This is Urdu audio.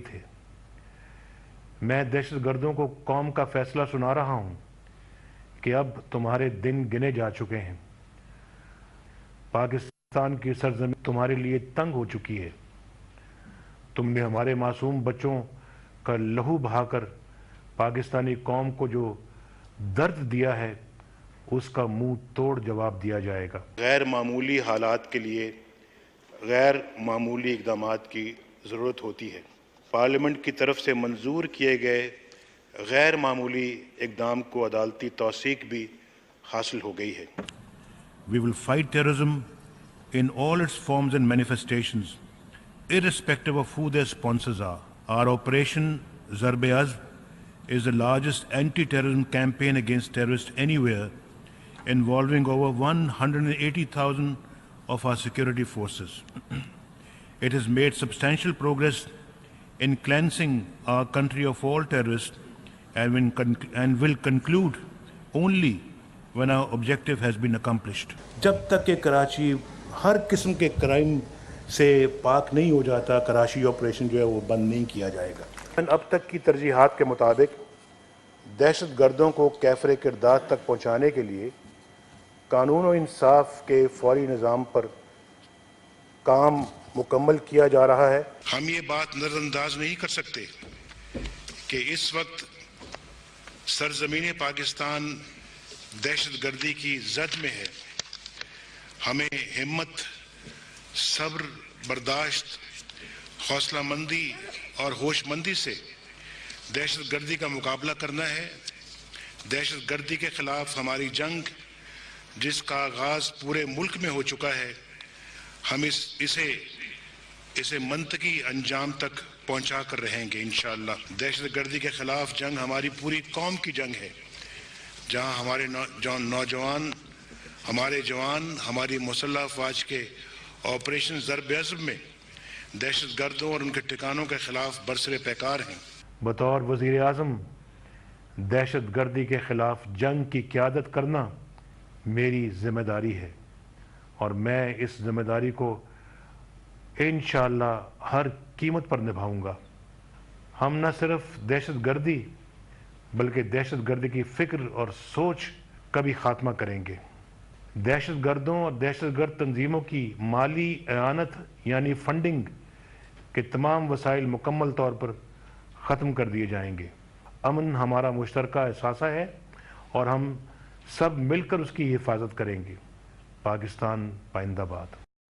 تھے۔ میں دہشت گردوں کو قوم کا فیصلہ سنا رہا ہوں کہ اب تمہارے دن گنے جا چکے ہیں۔ پاکستان کی سرزمین تمہارے لیے تنگ ہو چکی ہے۔ تم نے ہمارے معصوم بچوں کا لہو بہا کر پاکستانی قوم کو جو درد دیا ہے اس کا منہ توڑ جواب دیا جائے گا۔ غیر معمولی حالات کے لیے غیر معمولی اقدامات کی ضرورت ہوتی ہے۔ پارلیمنٹ کی طرف سے منظور کیے گئے غیر معمولی اقدام کو عدالتی توثیق بھی حاصل ہو گئی ہے۔ We will fight terrorism in all its forms and manifestations, irrespective of who their sponsors are. Our Operation Zarb-e-Azb is the largest anti-terrorism campaign against terrorists anywhere, involving over 180,000 of our security forces. It has made substantial progress in cleansing our country of all terrorists and will conclude only when our objective has been accomplished. جب تک کہ کراچی ہر قسم کے کرائم سے پاک نہیں ہو جاتا، کراچی آپریشن جو ہے وہ بند نہیں کیا جائے گا۔ اب تک کی ترجیحات کے مطابق دہشت گردوں کو کیفر کردار تک پہنچانے کے لیے قانون و انصاف کے فوری نظام پر کام مکمل کیا جا رہا ہے۔ ہم یہ بات نظر انداز نہیں کر سکتے کہ اس وقت سرزمین پاکستان دہشت گردی کی زد میں ہے۔ ہمیں ہمت، صبر، برداشت، حوصلہ مندی اور ہوش مندی سے دہشت گردی کا مقابلہ کرنا ہے۔ دہشت گردی کے خلاف ہماری جنگ، جس کا آغاز پورے ملک میں ہو چکا ہے، ہم اسے منطقی انجام تک پہنچا کر رہیں گے انشاءاللہ۔ دہشت گردی کے خلاف جنگ ہماری پوری قوم کی جنگ ہے، جہاں ہمارے نوجوان، ہمارے جوان، ہماری مسلح افواج کے آپریشن ضرب عزم میں دہشت گردوں اور ان کے ٹھکانوں کے خلاف برسر پیکار ہیں۔ بطور وزیر اعظم دہشت گردی کے خلاف جنگ کی قیادت کرنا میری ذمہ داری ہے اور میں اس ذمہ داری کو انشاءاللہ ہر قیمت پر نبھاؤں گا۔ ہم نہ صرف دہشت گردی بلکہ دہشت گردی کی فکر اور سوچ کا بھی خاتمہ کریں گے۔ دہشت گردوں اور دہشت گرد تنظیموں کی مالی اعانت یعنی فنڈنگ کے تمام وسائل مکمل طور پر ختم کر دیے جائیں گے۔ امن ہمارا مشترکہ اثاثہ ہے اور ہم سب مل کر اس کی حفاظت کریں گے۔ پاکستان پائندہ باد۔